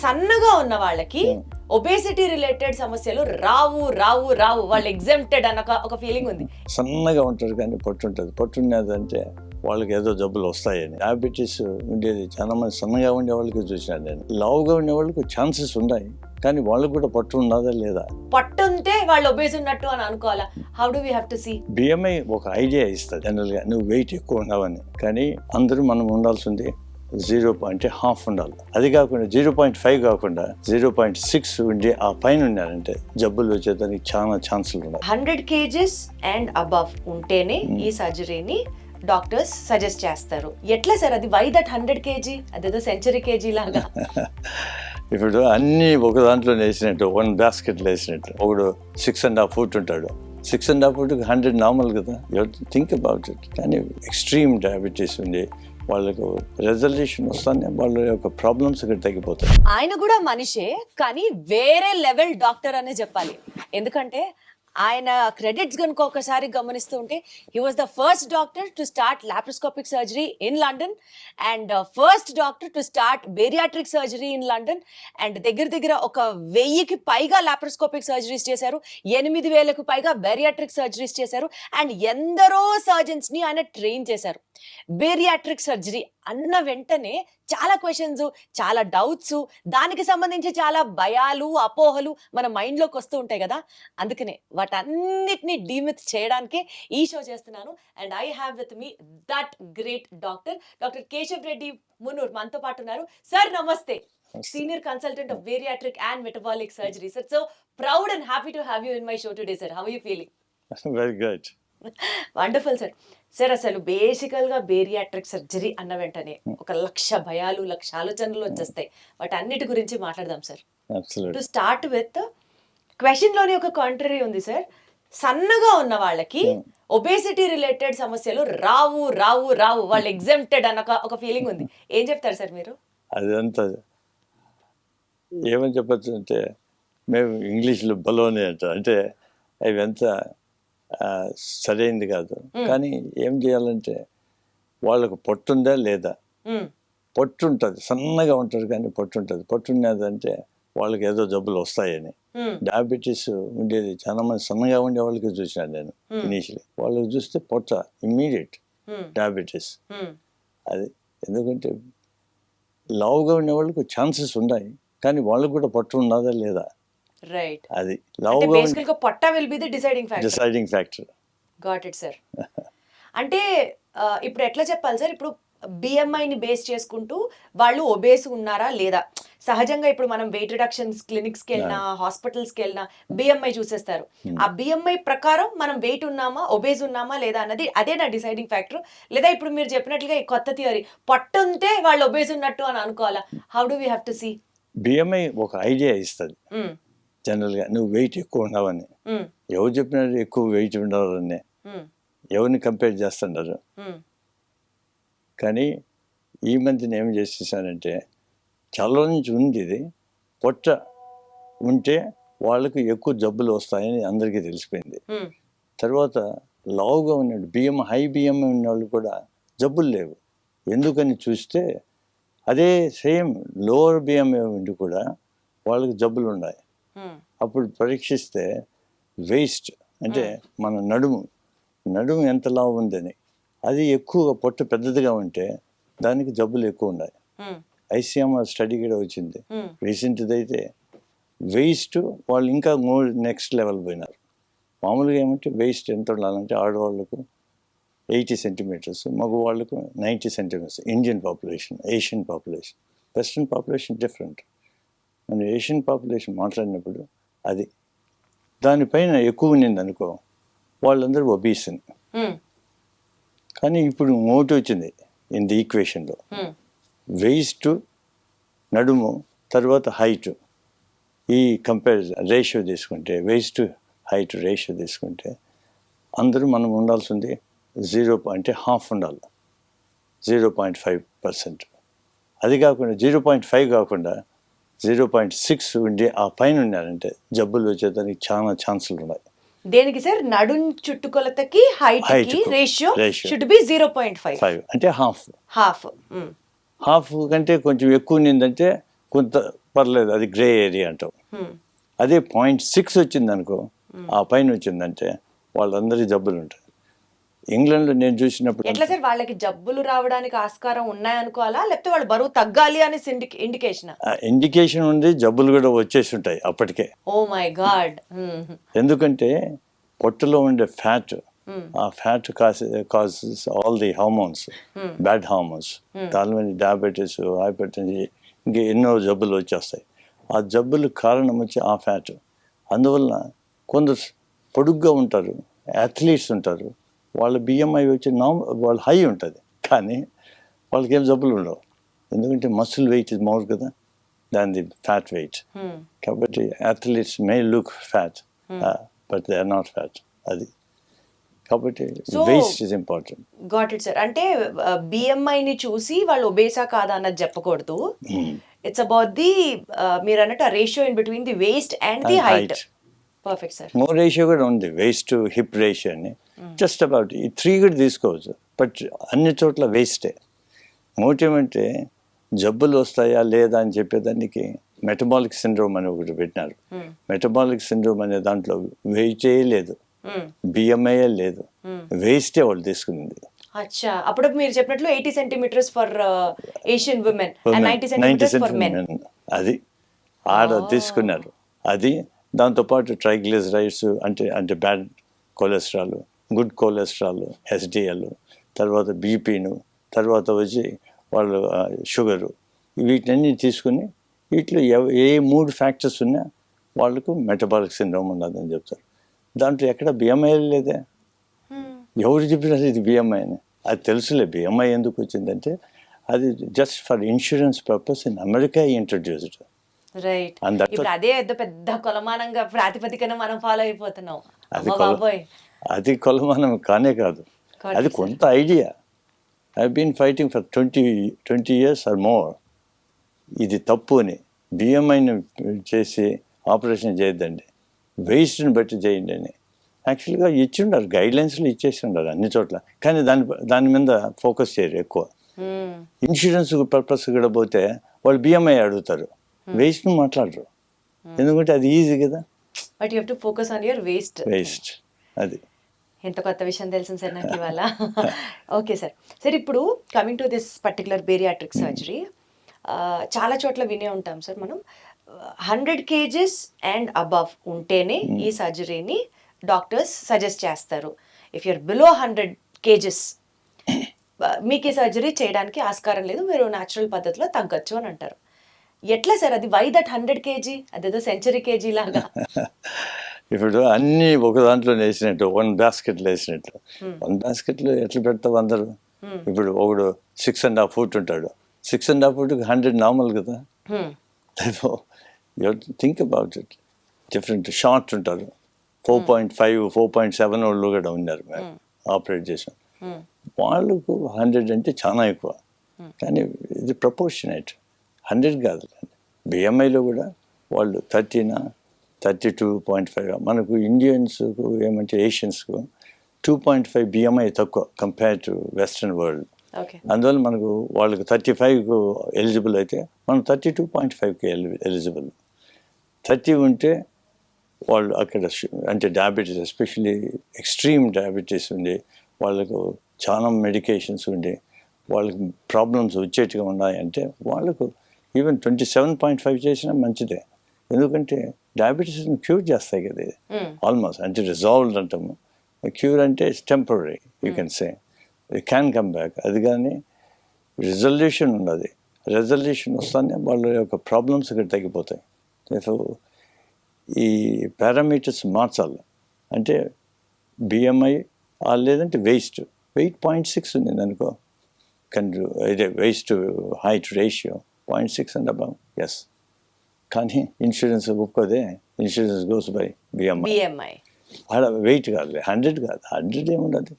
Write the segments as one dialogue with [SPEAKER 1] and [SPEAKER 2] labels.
[SPEAKER 1] సన్నగా ఉన్న వాళ్ళకి ఒబేసిటీ రిలేటెడ్ సమస్యలు రావు రావు రావు, వాళ్ళు ఎగ్జామ్టెడ్ అన్న ఒక ఫీలింగ్ ఉంది.
[SPEAKER 2] సన్నగా ఉంటారు కానీ పొట్టు ఉంటుంది. పొట్టు ఉన్నదంటే వాళ్ళకి ఏదో జబ్బులు వస్తాయని. డయాబెటీస్ ఉండేది చాలా మంది సన్నగా ఉండే వాళ్ళకి చూసినాను నేను. లావుగా ఉండే వాళ్ళకి ఛాన్సెస్ ఉన్నాయి, కానీ వాళ్ళకు కూడా పట్టు ఉన్నదా లేదా.
[SPEAKER 1] పట్టు ఉంటే వాళ్ళు ఒబేస్ ఉన్నట్టు అని అనుకోవాలా? How do we have to see?
[SPEAKER 2] BMI ఒక ఐడియా ఇస్తుంది జనరల్గా, నువ్వు వెయిట్ ఎక్కువ ఉన్నావని. కానీ అందరూ మనం ఉండాల్సింది 0.5 ఉండాలి. అది కాకుండా 0.5 కాకుండా 0.6 ఉండి ఆ పైన ఉన్నారంటే జబ్బులు వచ్చేదానికి చాలా ఛాన్సులు ఉన్నాయి.
[SPEAKER 1] 100 kgs అండ్ అబవ్ ఉంటేనే ఈ సర్జరీని డాక్టర్స్ సజెస్ట్ చేస్తారు. ఎట్లా సార్ అది? Why that 100 kg? అదేదో సెంచరీ కేజీ లాగా.
[SPEAKER 2] ఇప్పుడు అన్ని ఒక దాంట్లో వేసినట్టు, 1 బాస్కెట్లో వేసినట్టు. ఒకడు 6.5 feet ఉంటాడు. 6.5 feet 100 నార్మల్ కదా. You think about it. కానీ ఎక్స్ట్రీమ్ డయాబెటీస్ ఉంది వాళ్ళకు రెజల్యూషన్ వస్తానే వాళ్ళ యొక్క ప్రాబ్లమ్స్ ఇక్కడ తగ్గిపోతాయి.
[SPEAKER 1] ఆయన కూడా మనిషే, కానీ వేరే లెవెల్ డాక్టర్ అనే చెప్పాలి. ఎందుకంటే ఆయన క్రెడిట్స్ కనుక ఒకసారి గమనిస్తూ ఉంటే, he was the first doctor to start laparoscopic surgery in London and first doctor to start bariatric surgery in London. And దగ్గర ఒక 1000కి పైగా లాప్రోస్కోపిక్ సర్జరీస్ చేశారు, 8000కు పైగా బేరియాట్రిక్ సర్జరీస్ చేశారు. అండ్ ఎందరో సర్జన్స్ ని ఆయన ట్రైన్ చేశారు. బేరియాట్రిక్ సర్జరీ అన్న వెంటనే చాలా క్వశ్చన్స్, చాలా డౌట్స్, దానికి సంబంధించి చాలా భయాలు, అపోహలు మన మైండ్లోకి వస్తూ ఉంటాయి కదా. అందుకనే వాటన్నిటిని డీమిత్ చేయడానికే ఈ షో చేస్తున్నాను. And I have with me that great doctor Keshav Reddy Munur మనతో పాటు ఉన్నారు. సార్ నమస్తే. Senior consultant of bariatric and metabolic surgery. Sir, so proud and happy to have you in my show today sir. How are you feeling?
[SPEAKER 2] Very good.
[SPEAKER 1] Wonderful sir. Sir, అసలు బేసికల్గా bariatric surgery అన్న వెంటనే ఒక 1,00,000 భయాలు, 1,00,000 ఆలోచనలు వచ్చేస్తాయి. వాటి అన్నిటి గురించి మాట్లాడదాం sir. To start with, question లోని ఒక కాంట్రరీ ఉంది సార్. సన్నగా ఉన్న వాళ్ళకి ఒబేసిటీ రిలేటెడ్ సమస్యలు రావు రావు రావు, వాళ్ళు ఎగ్జామ్టెడ్ అన్న ఒక ఫీలింగ్ ఉంది. ఏం చెప్తారు సార్ మీరు?
[SPEAKER 2] అదంతా ఏమని చెప్పచ్చు అంటే, మేము ఇంగ్లీష్లో బలోనే అంటాం. అంటే అవి ఎంత సరైనది కాదు. కానీ ఏం చేయాలంటే వాళ్ళకు పొట్టుందా లేదా. పొట్టు ఉంటుంది, సన్నగా ఉంటారు కానీ పొట్టు ఉంటుంది. పొట్టు ఉన్నదంటే వాళ్ళకి ఏదో జబ్బులు వస్తాయని. డయాబెటీస్ ఉండేది చాలా మంది సన్నగా ఉండే వాళ్ళకి చూసినాను నేను ఇనీషియలీ. వాళ్ళకి చూస్తే పొట్ట ఇమ్మీడియట్ డయాబెటీస్. అది ఎందుకంటే లావుగా ఉండే వాళ్ళకి ఛాన్సెస్ ఉన్నాయి, కానీ వాళ్ళకు కూడా పొట్టు ఉన్నదా లేదా.
[SPEAKER 1] రైట్.
[SPEAKER 2] అది
[SPEAKER 1] లావుగా పొట్ట will be the
[SPEAKER 2] deciding factor.
[SPEAKER 1] Got it sir. అంటే ఇప్పుడు ఎట్లా చెప్పాలి సార్? ఇప్పుడు బిఎంఐని బేస్ చేసుకుంటూ వాళ్ళు ఒబేస్ ఉన్నారా లేదా? సహజంగా ఇప్పుడు మనం వెయిట్ రిడక్షన్స్ క్లినిక్స్కి వెళ్ళినా, హాస్పిటల్స్కి వెళ్ళినా బిఎంఐ చూసేస్తారు. ఆ బిఎంఐ ప్రకారం మనం వెయిట్ ఉన్నామా, ఒబేస్ ఉన్నామా లేదా అన్నది అదే నా డిసైడింగ్ ఫ్యాక్టర్. లేదా ఇప్పుడు మీరు చెప్పినట్లుగా ఈ కొత్త థియరీ, పట్టు ఉంటే వాళ్ళు ఒబేస్ ఉన్నట్టు అని అనుకోవాలా? How do we have to see?
[SPEAKER 2] BMI ఒక ఐడియా ఇస్తుంది జనరల్గా, నువ్వు వెయిట్ ఎక్కువ ఉన్నావని. ఎవరు చెప్పినారు ఎక్కువ వెయిట్ ఉండాలని? ఎవరిని కంపేర్ చేస్తున్నారు? కానీ ఈ మధ్యన ఏం చేసేసానంటే, చాలా నుంచి ఉంది ఇది. పొట్ట ఉంటే వాళ్ళకు ఎక్కువ జబ్బులు వస్తాయని అందరికీ తెలిసిపోయింది. తర్వాత లావుగా ఉన్నాడు, హై బిఎంఐ ఉన్న వాళ్ళు కూడా జబ్బులు లేవు. ఎందుకని చూస్తే అదే సేమ్ లోవర్ బిఎంఐ ఉండి కూడా వాళ్ళకి జబ్బులు ఉన్నాయి. అప్పుడు పరీక్షిస్తే వేస్ట్ అంటే మన నడుము ఎంత లావు ఉందని, అది ఎక్కువగా పొట్ట పెద్దదిగా ఉంటే దానికి జబ్బులు ఎక్కువ ఉన్నాయి. ఐసీఎంఆర్ స్టడీ కూడా వచ్చింది రీసెంట్ది. అయితే వేస్ట్ వాళ్ళు ఇంకా నెక్స్ట్ లెవెల్ పోయినారు. మామూలుగా ఏమంటే వేస్ట్ ఎంత ఉండాలంటే ఆడవాళ్ళకు 80 centimeters, మగవాళ్ళకు 90 centimeters. Indian population, Asian population, western population different. మనం ఏషియన్ పాపులేషన్ మాట్లాడినప్పుడు అది దానిపైన ఎక్కువ ఉన్నింది అనుకో, వాళ్ళందరూ ఒబీస్ అని. కానీ ఇప్పుడు మోటి వచ్చింది ఇన్ ది ఈక్వేషన్లో, వేస్ట్, నడుము, తర్వాత హైట్, ఈ కంపారిజన్ రేషియో తీసుకుంటే, వేస్ట్ హైట్ రేషియో తీసుకుంటే అందరూ మనం ఉండాల్సింది 0.5 ఉండాలి, 0.5%. అది కాకుండా 0.5 కాకుండా 0.6 ఉండి ఆ పైన ఉన్నారంటే జబ్బులు వచ్చేదానికి చాలా ఛాన్సులు ఉన్నాయి.
[SPEAKER 1] దేనికి సార్? నడుం చుట్టుకొలతకి హైట్ కి రేషియో షుడ్ బి 0.5
[SPEAKER 2] అంటే హాఫ్ కంటే కొంచెం ఎక్కువ ఉన్నిందంటే కొంత పర్లేదు, అది గ్రే ఏరియా అంటాం. అదే 0.6 వచ్చింది అనుకో, ఆ పైన వచ్చిందంటే వాళ్ళందరికీ జబ్బులు ఉంటాయి. ఇంగ్లాండ్లో నేను చూసినప్పుడు
[SPEAKER 1] ఎట్లా సార్ వాళ్ళకి జబ్బులు రావడానికి ఆస్కారం ఉన్నాయనుకోవాలా, లేకపోతే వాళ్ళు బరువు తగ్గాలి అని ఇండికేషన్?
[SPEAKER 2] ఇండికేషన్ ఉంది, జబ్బులు కూడా వచ్చేసి ఉంటాయి అప్పటికే.
[SPEAKER 1] Oh my god.
[SPEAKER 2] ఎందుకంటే పొట్టలో ఉండే ఫ్యాట్, ఆ fat causes all the hormones, bad hormones. దానివల్ల డయాబెటీస్, హైపర్ టెన్షన్, ఇంకా ఎన్నో జబ్బులు వచ్చేస్తాయి. ఆ జబ్బులు కారణం వచ్చి ఆ ఫ్యాట్. అందువల్ల కొందరు పొడుగ్గా ఉంటారు, అథ్లీట్స్ ఉంటారు, వాళ్ళ బిఎంఐ వచ్చి వాళ్ళ హై ఉంటుంది, కానీ వాళ్ళకి ఏం జబ్బులు ఉండవు. ఎందుకంటే మసిల్ వెయిట్ ఇస్ మోర్ కదా దాన్ ది ఫ్యాట్ వెయిట్. కాబట్టి athletes may look fat but they are not fat. అది కాబట్టి weight is important.
[SPEAKER 1] Got it sir. అంటే బిఎంఐ ని చూసి వాళ్ళు ఒబేసా కాదా అన్నది చెప్పకూడదు. ఇట్స్ అబౌట్ ది మీరు అన్నట్టు ఆ ratio in between the waste and the height. Perfect sir.
[SPEAKER 2] More ratio కూడా ఉంది, వేస్ట్ టు హిప్ రేషియో అని. జస్ట్ అబౌట్ ఈ 3 కూడా తీసుకోవచ్చు, బట్ అన్ని చోట్ల వేస్టే. మోటివ్ అంటే జబ్బులు వస్తాయా లేదా అని చెప్పేదానికి మెటబాలిక్ సిండ్రోమ్ అని ఒకటి పెట్టినారు. మెటబాలిక్ సిండ్రోమ్ అనే దాంట్లో వెయిటే లేదు, బిఎంఐ లేదు, వేస్టే వాళ్ళు తీసుకునింది.
[SPEAKER 1] అచ్చా, అప్పుడు మీరు చెప్పినట్లు 80 centimetres for Asian women and 90 centimetres for men.
[SPEAKER 2] అది ఆడ తీసుకున్నారు. అది దాంతోపాటు ట్రైగ్లిజరైడ్స్ అంటే అంటే bad cholesterol, good cholesterol, HDL, తర్వాత బీపీను, తర్వాత వచ్చి వాళ్ళు షుగరు, వీటిని తీసుకుని వీటిలో ఏ 3 ఫ్యాక్టర్స్ ఉన్నా వాళ్ళకు మెటబాలిక్ సిండ్రోమ్ ఉన్నదని చెప్తారు. దాంట్లో ఎక్కడ బిఎంఐ లేదే. ఎవరు చెప్పినారు ఇది బిఎంఐ అని? అది తెలుసులే బిఎంఐ ఎందుకు వచ్చిందంటే అది just for insurance purpose in America introduced.
[SPEAKER 1] Right. ఇప్పుడు అదే పెద్ద కొలమానంగా ప్రాతిపదికన మనం ఫాలో అయిపోతున్నాం.
[SPEAKER 2] అది కొలమానం కానే కాదు, అది కొంత idea. I been fighting for 20 years or more. ఇది తప్పు అని బిఎంఐని చేసి ఆపరేషన్ చేయొద్దండి, వేస్ట్ని బట్టి చేయండి అని యాక్చువల్గా ఇచ్చిండారు, గైడ్లైన్స్లో ఇచ్చేసి ఉండారు అన్ని చోట్ల. కానీ దాని మీద ఫోకస్ చేయరు ఎక్కువ. ఇన్సూరెన్స్ పర్పస్ కూడా పోతే వాళ్ళు బిఎంఐ అడుగుతారు, వేస్ట్ను మాట్లాడరు, ఎందుకంటే అది ఈజీ కదా.
[SPEAKER 1] But you have to focus on your waste.
[SPEAKER 2] అది
[SPEAKER 1] ఎంత కొత్త విషయం తెలిసింది సార్ నాకు ఇవాళ. Okay sir. సార్ ఇప్పుడు coming to this particular bariatric surgery, చాలా చోట్ల వినే ఉంటాం సార్ మనం, 100 kgs అండ్ అబవ్ ఉంటేనే ఈ సర్జరీని డాక్టర్స్ సజెస్ట్ చేస్తారు. ఇఫ్ యూర్ బిలో 100 kgs మీకు ఈ సర్జరీ చేయడానికి ఆస్కారం లేదు, మీరు న్యాచురల్ పద్ధతిలో తగ్గచ్చు అని అంటారు. ఎట్లా సార్ అది? Why that 100 kg? అదేదో సెంచరీ కేజీ లాగా.
[SPEAKER 2] ఇప్పుడు అన్నీ ఒక దాంట్లో వేసినట్టు, 1 బాస్కెట్లో వేసినట్టు. 1 బాస్కెట్లో ఎట్లా పెడతావు అందరూ? ఇప్పుడు ఒకడు 6.5 feet ఉంటాడు, 6.5 feet 100 నార్మల్ కదా. Think about it. Different short ఉంటారు, 4.5, 4.7 వాళ్ళు కూడా ఉన్నారు మేము ఆపరేట్ చేసాం. వాళ్ళకు 100 అంటే చాలా ఎక్కువ, కానీ ఇది ప్రపోర్షనేట్. 100 కాదు. బిఎంఐలో కూడా వాళ్ళు 30, 32.5. మనకు ఇండియన్స్కు ఏమంటే ఏషియన్స్కు 2.5 బిఎంఐ తక్కువ కంపేర్ టు వెస్ట్రన్ వరల్డ్. అందువల్ల మనకు వాళ్ళకు 35కు ఎలిజిబుల్ అయితే మనం 32.5కి ఎలిజిబుల్. 30 ఉంటే వాళ్ళు అక్కడ అంటే డయాబెటీస్, ఎస్పెషలీ ఎక్స్ట్రీమ్ డయాబెటీస్ ఉండి వాళ్ళకు చాలా మెడికేషన్స్ ఉండి వాళ్ళకి ప్రాబ్లమ్స్ వచ్చేట్టుగా ఉన్నాయంటే వాళ్ళకు ఈవెన్ 27.5 చేసినా మంచిదే. ఎందుకంటే డయాబెటీస్ని క్యూర్ చేస్తాయి కదా ఇది ఆల్మోస్ట్. అంటే రిజాల్వ్డ్ అంటాము, క్యూర్ అంటే it's temporary, you can say it can come back. అది కానీ రిజల్యూషన్ ఉన్నది, రెజల్యూషన్ వస్తానే వాళ్ళ యొక్క ప్రాబ్లమ్స్ ఇక్కడ తగ్గిపోతాయి. సో ఈ పారామీటర్స్ మార్చాలి. అంటే బిఎంఐ లేదంటే వెయిట్ 0.6 ఉంది అనుకో, ఇదే weight to height ratio 0.6 and above, yes. కానీ ఇన్సూరెన్స్ ఒప్పుకోదే, ఇన్సూరెన్స్ గోస్ బై బిఎంఐ. ఆడ వెయిట్ కాదు, 100 కాదు, 100 ఏముండదు,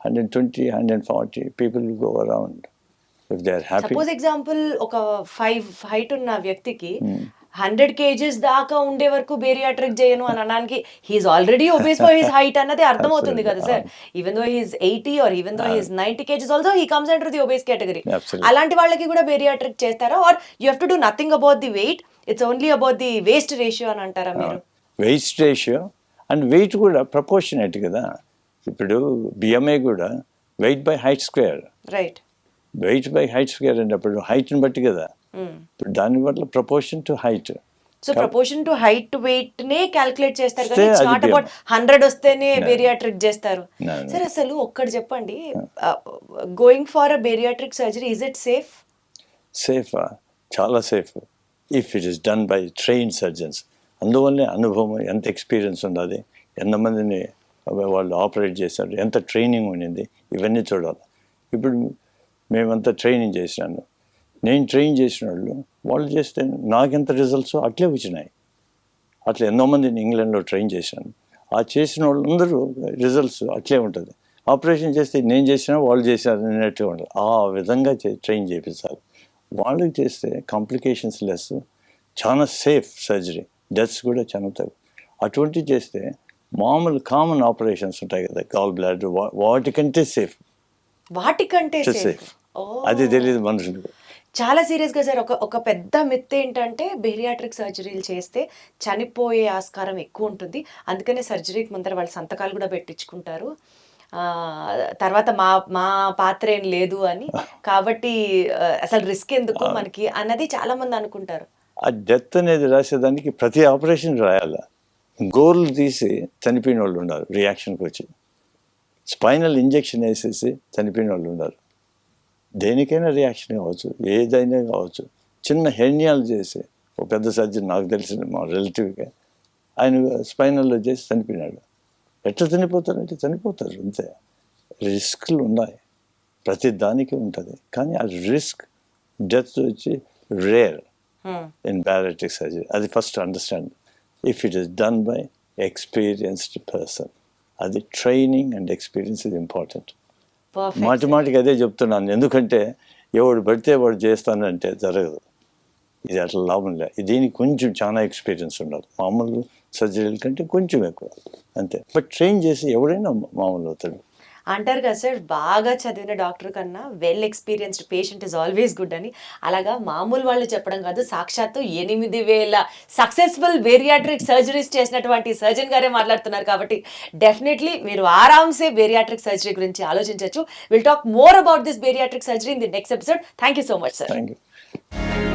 [SPEAKER 2] 120, 140 people go around if they are happy.
[SPEAKER 1] Suppose example ఒక 5 హైట్ ఉన్న వ్యక్తికి 100 kgs దాకా ఉండే వరకు బేరియాట్రిక్ చేయను అని అనడానికి he's already obese for his height అన్నది అర్థమవుతుంది కదా sir. Even though he's 80 or even though he's 90 kgs also he comes under the obese category. అలాంటి వాళ్ళకి కూడా బేరియాట్రిక్ చేస్తారా, or you have to do nothing about the weight, it's only about the waist ratio అని అంటారా మీరు?
[SPEAKER 2] Weight ratio and weight కూడా proportionate కదా. ఇప్పుడు బిఎంఐ కూడా weight by height square,
[SPEAKER 1] right.
[SPEAKER 2] Wait by height square అంటే అప్పుడు హైట్ని బట్టి కదా. ఇప్పుడు దాని వల్ల proportion to height.
[SPEAKER 1] So proportion to height weight నే క్యాల్కులేట్ చేస్తారు కానీ
[SPEAKER 2] Stay
[SPEAKER 1] ఇట్స్
[SPEAKER 2] అది
[SPEAKER 1] నాట్ అబౌట్ 100 వస్తేనే
[SPEAKER 2] No.
[SPEAKER 1] బేరియాట్రిక్ చేస్తారు.
[SPEAKER 2] No, no.
[SPEAKER 1] సరే అసలు ఒక్కటి చెప్పండి, going for a bariatric surgery is it safe?
[SPEAKER 2] సేఫా? చాలా safe if it is done by trained surgeons. అందువల్లే అనుభవం, ఎంత ఎక్స్పీరియన్స్ ఉండాలి, ఎంతమందిని వాళ్ళు ఆపరేట్ చేశారు, ఎంత ట్రైనింగ్ ఉండింది, ఇవన్నీ చూడాలి. ఇప్పుడు మేమంతా ట్రైనింగ్ చేసినాను, నేను ట్రైన్ చేసిన వాళ్ళు చేస్తే నాకెంత రిజల్ట్స్ అట్లే వచ్చినాయి. అట్లా ఎంతో మందిని ఇంగ్లాండ్లో ట్రైన్ చేశాను. ఆ చేసిన వాళ్ళందరూ రిజల్ట్స్ అట్లే ఉంటుంది. ఆపరేషన్ చేస్తే నేను చేసినా వాళ్ళు చేశారు అన్నట్టు ఉంటుంది. ఆ విధంగా ట్రైన్ చేయించాలి. వాళ్ళకి చేస్తే కాంప్లికేషన్స్ లెస్, చాలా సేఫ్ సర్జరీ, డెత్స్ కూడా చాలా తక్కువ. అటువంటివి చేస్తే మామూలు కామన్ ఆపరేషన్స్ ఉంటాయి కదా, గాల్ బ్లాడర్, వాటికంటే సేఫ్.
[SPEAKER 1] వాటికంటే సేఫ్?
[SPEAKER 2] సేఫ్ అది తెలియదు మనుషులకు.
[SPEAKER 1] చాలా సీరియస్గా సార్, ఒక పెద్ద మిత్ ఏంటంటే బేరియాట్రిక్ సర్జరీలు చేస్తే చనిపోయే ఆస్కారం ఎక్కువ ఉంటుంది, అందుకనే సర్జరీకి ముందర వాళ్ళు సంతకాలు కూడా పెట్టించుకుంటారు, తర్వాత మా పాత్ర ఏం లేదు అని, కాబట్టి అసలు రిస్క్ ఎందుకు మనకి అన్నది చాలా మంది అనుకుంటారు.
[SPEAKER 2] ఆ డెత్ అనేది రాసేదానికి ప్రతి ఆపరేషన్ రాయాలి. గోర్లు తీసి చనిపోయిన వాళ్ళు ఉన్నారు రియాక్షన్కి వచ్చి, స్పైనల్ ఇంజెక్షన్ వేసేసి చనిపోయిన వాళ్ళు ఉన్నారు. దేనికైనా రియాక్షన్ కావచ్చు, ఏదైనా కావచ్చు. చిన్న హెర్నియాలు చేసి ఒక పెద్ద సర్జన్ నాకు తెలిసిన మా రిలేటివ్గా ఆయన స్పైనల్లో చేసి చనిపోయినాడు. ఎట్లా చనిపోతారంటే చనిపోతారు అంతే. రిస్క్లు ఉన్నాయి, ప్రతి దానికి ఉంటుంది, కానీ ఆ రిస్క్ డెత్ వచ్చి రేర్ ఇన్ bariatric surgery. అది first understand. If it is done by experienced person, అది training and experience is important. మాటిమాటికి అదే చెప్తున్నాను, ఎందుకంటే ఎవడు పడితే వాడు చేస్తానంటే జరగదు. ఇది అట్లా లాభం లే. దీనికి కొంచెం చాలా ఎక్స్పీరియన్స్ ఉండాలి, మామూలు సర్జరీల కంటే కొంచెం ఎక్కువ అంతే. బట్ ట్రైన్ చేసి ఎవడైనా మామూలు అవుతాడు.
[SPEAKER 1] అంటారు కదా సార్, బాగా చదివిన డాక్టర్ కన్నా well experienced patient is always good అని. అలాగా మామూలు వాళ్ళు చెప్పడం కాదు, సాక్షాత్తు 8,000 సక్సెస్ఫుల్ బేరియాట్రిక్ సర్జరీస్ చేసినటువంటి సర్జన్ గారే మాట్లాడుతున్నారు. కాబట్టి డెఫినెట్లీ మీరు ఆరామ్సే బేరియాట్రిక్ సర్జరీ గురించి ఆలోచించవచ్చు. Will talk more about this bariatric surgery in the next episode. Thank you so much sir.
[SPEAKER 2] Thank you.